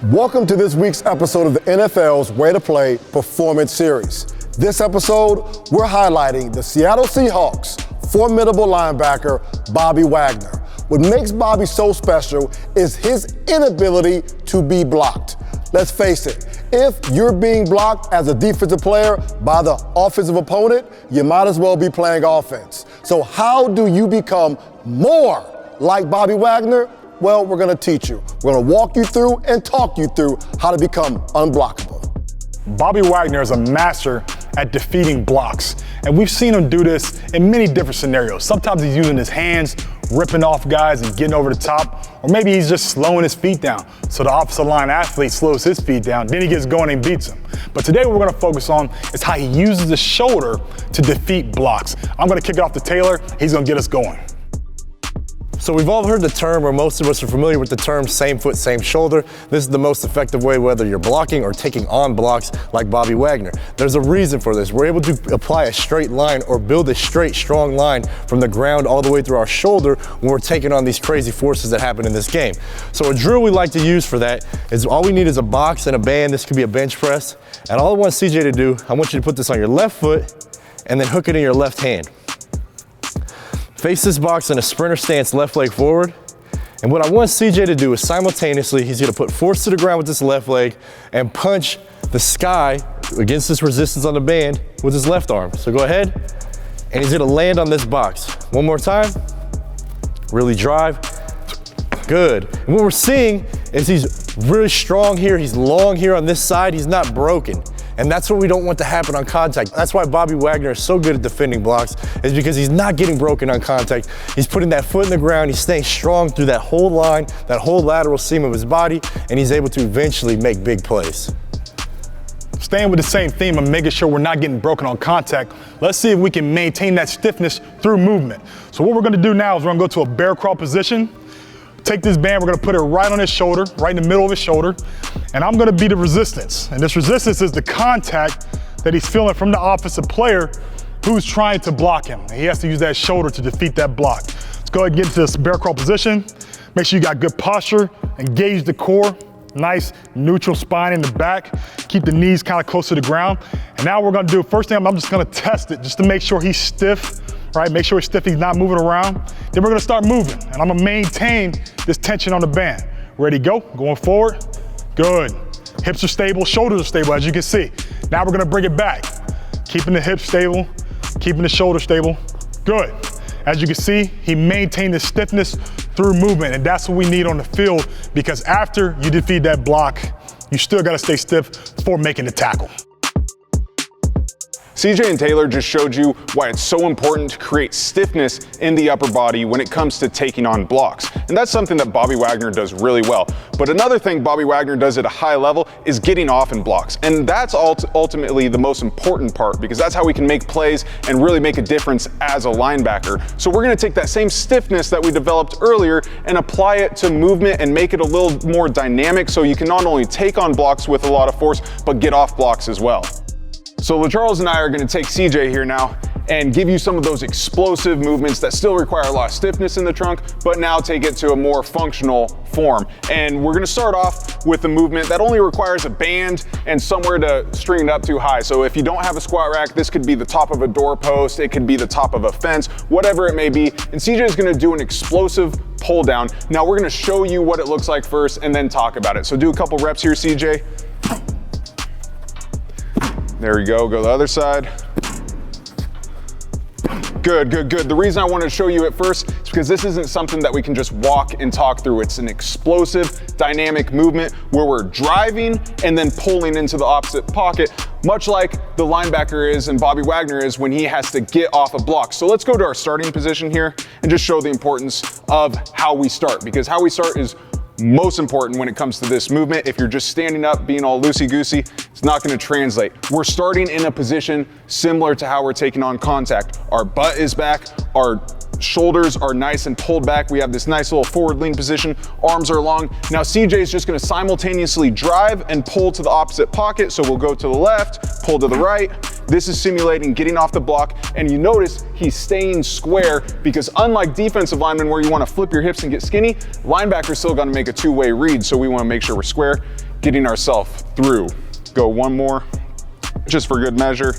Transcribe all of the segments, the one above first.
Welcome to this week's episode of the NFL's Way to Play Performance Series. This episode, we're highlighting the Seattle Seahawks formidable linebacker, Bobby Wagner. What makes Bobby so special is his inability to be blocked. Let's face it, if you're being blocked as a defensive player by the offensive opponent, you might as well be playing offense. So how do you become more like Bobby Wagner? Well, we're gonna teach you. We're gonna walk you through and talk you through how to become unblockable. Bobby Wagner is a master at defeating blocks, and we've seen him do this in many different scenarios. Sometimes he's using his hands, ripping off guys and getting over the top, or maybe he's just slowing his feet down. So the opposite line athlete slows his feet down, then he gets going and beats him. But today what we're gonna focus on is how he uses his shoulder to defeat blocks. I'm gonna kick it off to Taylor, he's gonna get us going. So we've all heard the term, or most of us are familiar with the term, same foot, same shoulder. This is the most effective way, whether you're blocking or taking on blocks like Bobby Wagner. There's a reason for this. We're able to apply a straight line or build a straight, strong line from the ground all the way through our shoulder when we're taking on these crazy forces that happen in this game. So a drill we like to use for that is all we need is a box and a band. This could be a bench press. And all I want CJ to do, I want you to put this on your left foot and then hook it in your left hand. Face this box in a sprinter stance, left leg forward. And what I want CJ to do is simultaneously, he's gonna put force to the ground with this left leg and punch the sky against this resistance on the band with his left arm. So go ahead, and he's gonna land on this box. One more time, really drive, good. And what we're seeing is he's really strong here, he's long here on this side, he's not broken. And that's what we don't want to happen on contact. That's why Bobby Wagner is so good at defending blocks, is because he's not getting broken on contact. He's putting that foot in the ground, he's staying strong through that whole line, that whole lateral seam of his body, and he's able to eventually make big plays. Staying with the same theme of making sure we're not getting broken on contact, let's see if we can maintain that stiffness through movement. So what we're gonna do now is we're gonna go to a bear crawl position. Take this band, we're gonna put it right on his shoulder, right in the middle of his shoulder, and I'm gonna be the resistance. And this resistance is the contact that he's feeling from the opposite player who's trying to block him. And he has to use that shoulder to defeat that block. Let's go ahead and get into this bear crawl position. Make sure you got good posture, engage the core, nice neutral spine in the back, keep the knees kind of close to the ground. And now we're gonna do, first thing, I'm just gonna test it just to make sure he's stiff, right? Make sure he's stiff, he's not moving around. Then we're gonna start moving, and I'm gonna maintain this tension on the band. Ready, go, going forward, good. Hips are stable, shoulders are stable, as you can see. Now we're gonna bring it back. Keeping the hips stable, keeping the shoulder stable, good. As you can see, he maintained the stiffness through movement, and that's what we need on the field, because after you defeat that block, you still gotta stay stiff before making the tackle. CJ and Taylor just showed you why it's so important to create stiffness in the upper body when it comes to taking on blocks. And that's something that Bobby Wagner does really well. But another thing Bobby Wagner does at a high level is getting off in blocks. And that's ultimately the most important part, because that's how we can make plays and really make a difference as a linebacker. So we're gonna take that same stiffness that we developed earlier and apply it to movement and make it a little more dynamic, so you can not only take on blocks with a lot of force, but get off blocks as well. So LaCharles and I are gonna take CJ here now and give you some of those explosive movements that still require a lot of stiffness in the trunk, but now take it to a more functional form. And we're gonna start off with a movement that only requires a band and somewhere to string it up to high. So if you don't have a squat rack, this could be the top of a doorpost, it could be the top of a fence, whatever it may be. And CJ is gonna do an explosive pull down. Now we're gonna show you what it looks like first and then talk about it. So do a couple reps here, CJ. There we go, go the other side. Good, good, good. The reason I wanted to show you it first is because this isn't something that we can just walk and talk through. It's an explosive, dynamic movement where we're driving and then pulling into the opposite pocket, much like the linebacker is and Bobby Wagner is when he has to get off a block. So let's go to our starting position here and just show the importance of how we start, because how we start is most important when it comes to this movement. If you're just standing up, being all loosey-goosey, it's not gonna translate. We're starting in a position similar to how we're taking on contact. Our butt is back, our shoulders are nice and pulled back. We have this nice little forward lean position, arms are long. Now CJ is just gonna simultaneously drive and pull to the opposite pocket. So we'll go to the left, pull to the right. This is simulating getting off the block, and you notice he's staying square, because unlike defensive linemen where you wanna flip your hips and get skinny, linebacker's still gonna make a two-way read, so we wanna make sure we're square. getting ourselves through. Go one more, just for good measure.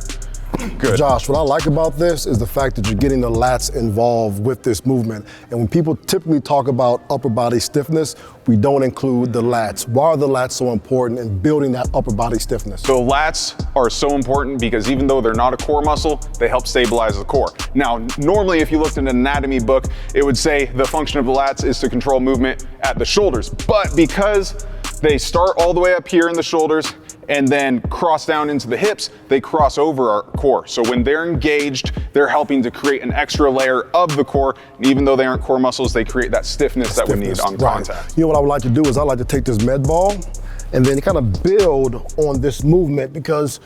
Good. Josh, what I like about this is the fact that you're getting the lats involved with this movement. And when people typically talk about upper body stiffness, we don't include the lats. Why are the lats so important in building that upper body stiffness? So lats are so important because even though they're not a core muscle, they help stabilize the core. Now, normally if you looked in an anatomy book, it would say the function of the lats is to control movement at the shoulders. But because they start all the way up here in the shoulders and then cross down into the hips, they cross over our core. So when they're engaged, they're helping to create an extra layer of the core. And even though they aren't core muscles, they create that stiffness that we need on contact. You know what I would like to do is I like to take this med ball and then kind of build on this movement, because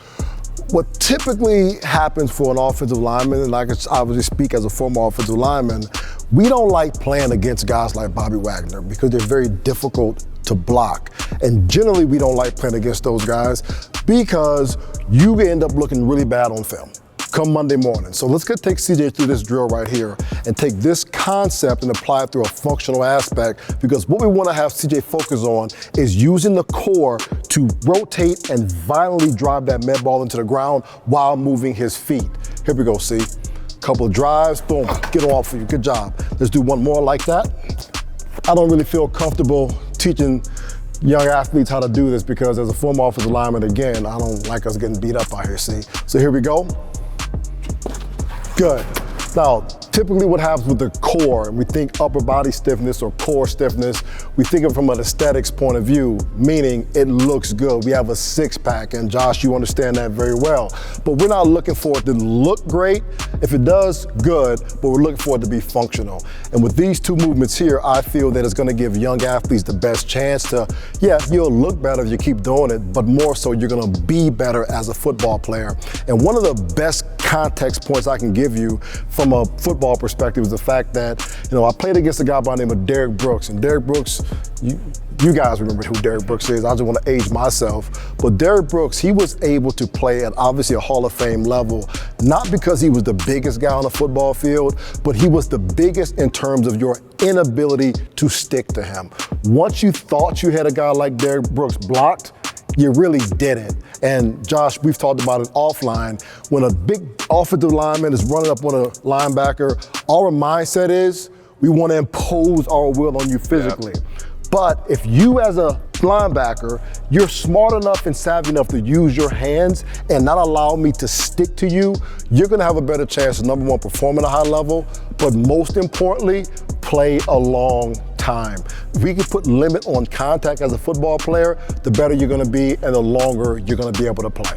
what typically happens for an offensive lineman, and I can obviously speak as a former offensive lineman, we don't like playing against guys like Bobby Wagner because they're very difficult to block. And generally we don't like playing against those guys because you end up looking really bad on film come Monday morning. So let's take CJ through this drill right here and take this concept and apply it through a functional aspect, because what we want to have CJ focus on is using the core to rotate and violently drive that med ball into the ground while moving his feet. Here we go, C. Couple of drives, boom, get off for you, good job. Let's do one more like that. I don't really feel comfortable teaching young athletes how to do this because as a former offensive lineman, again, I don't like us getting beat up out here, see? So here we go. Good. Now, typically what happens with the core, and we think upper body stiffness or core stiffness, we think of it from an aesthetics point of view, meaning it looks good. We have a six-pack, and Josh, you understand that very well. But we're not looking for it to look great. If it does, good, but we're looking for it to be functional. And with these two movements here, I feel that it's gonna give young athletes the best chance to, yeah, you'll look better if you keep doing it, but more so you're gonna be better as a football player. And one of the best context points I can give you from a football perspective is the fact that, I played against a guy by the name of Derrick Brooks, and Derrick Brooks, you guys remember who Derrick Brooks is. I just want to age myself. But Derrick Brooks, he was able to play at obviously a Hall of Fame level, not because he was the biggest guy on the football field, but he was the biggest in terms of your inability to stick to him. Once you thought you had a guy like Derrick Brooks blocked, you really didn't. And Josh, we've talked about it offline. When a big offensive lineman is running up on a linebacker, our mindset is we want to impose our will on you physically. Yep. But if you as a linebacker, you're smart enough and savvy enough to use your hands and not allow me to stick to you, you're gonna have a better chance of, number one, performing at a high level, but most importantly, play a long time. If we can put limit on contact as a football player, the better you're gonna be and the longer you're gonna be able to play.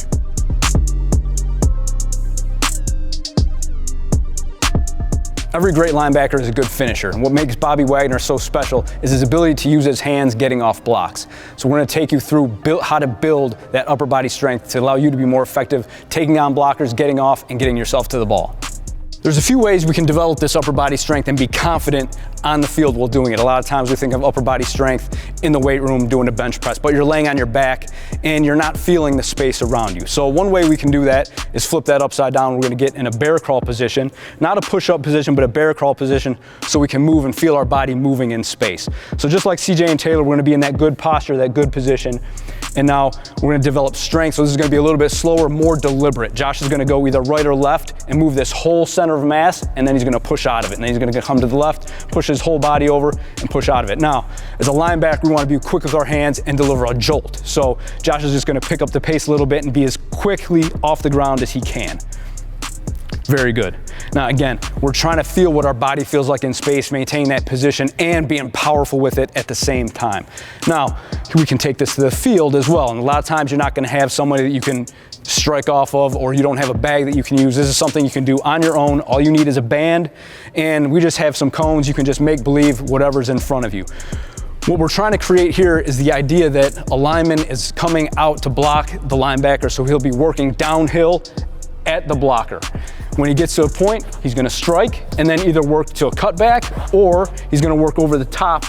Every great linebacker is a good finisher, and what makes Bobby Wagner so special is his ability to use his hands getting off blocks. So we're going to take you through how to build that upper body strength to allow you to be more effective taking on blockers, getting off, and getting yourself to the ball. There's a few ways we can develop this upper body strength and be confident on the field while doing it. A lot of times we think of upper body strength in the weight room doing a bench press, but you're laying on your back and you're not feeling the space around you. So one way we can do that is flip that upside down. We're gonna get in a bear crawl position, not a push-up position, but a bear crawl position so we can move and feel our body moving in space. So just like CJ and Taylor, we're gonna be in that good posture, that good position. And now we're gonna develop strength. So this is gonna be a little bit slower, more deliberate. Josh is gonna go either right or left and move this whole center of mass, and then he's gonna push out of it. And then he's gonna come to the left, push his whole body over, and push out of it. Now, as a linebacker, we wanna be quick with our hands and deliver a jolt. So Josh is just gonna pick up the pace a little bit and be as quickly off the ground as he can. Very good. Now again, we're trying to feel what our body feels like in space, maintain that position, and being powerful with it at the same time. Now, we can take this to the field as well, and a lot of times you're not gonna have somebody that you can strike off of, or you don't have a bag that you can use. This is something you can do on your own. All you need is a band, and we just have some cones. You can just make believe whatever's in front of you. What we're trying to create here is the idea that a lineman is coming out to block the linebacker, so he'll be working downhill at the blocker. When he gets to a point, he's gonna strike and then either work to a cutback, or he's gonna work over the top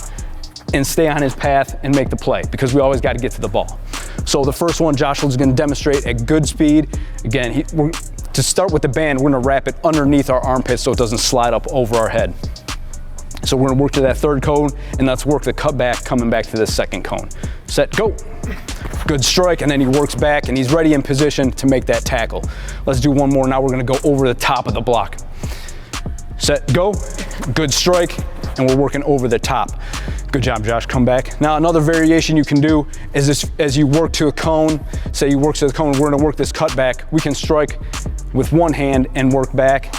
and stay on his path and make the play, because we always gotta get to the ball. So the first one, Joshua's gonna demonstrate at good speed. Again, to start with the band, we're gonna wrap it underneath our armpit so it doesn't slide up over our head. So we're gonna work to that third cone, and let's work the cutback coming back to the second cone. set, go. Good strike, and then he works back and he's ready in position to make that tackle. Let's do one more. Now we're gonna go over the top of the block. Set, go. Good strike, and we're working over the top. Good job, Josh, come back. Now another variation you can do is this, as you work to a cone, say you work to the cone, we're gonna work this cutback. We can strike with one hand and work back,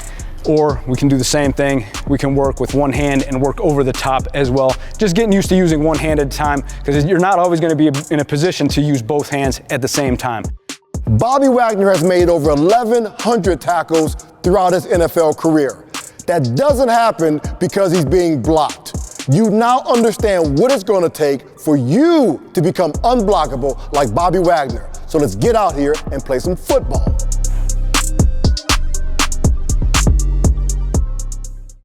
or we can do the same thing. We can work with one hand and work over the top as well. Just getting used to using one hand at a time, because you're not always gonna be in a position to use both hands at the same time. Bobby Wagner has made over 1,100 tackles throughout his NFL career. That doesn't happen because he's being blocked. You now understand what it's gonna take for you to become unblockable like Bobby Wagner. So let's get out here and play some football.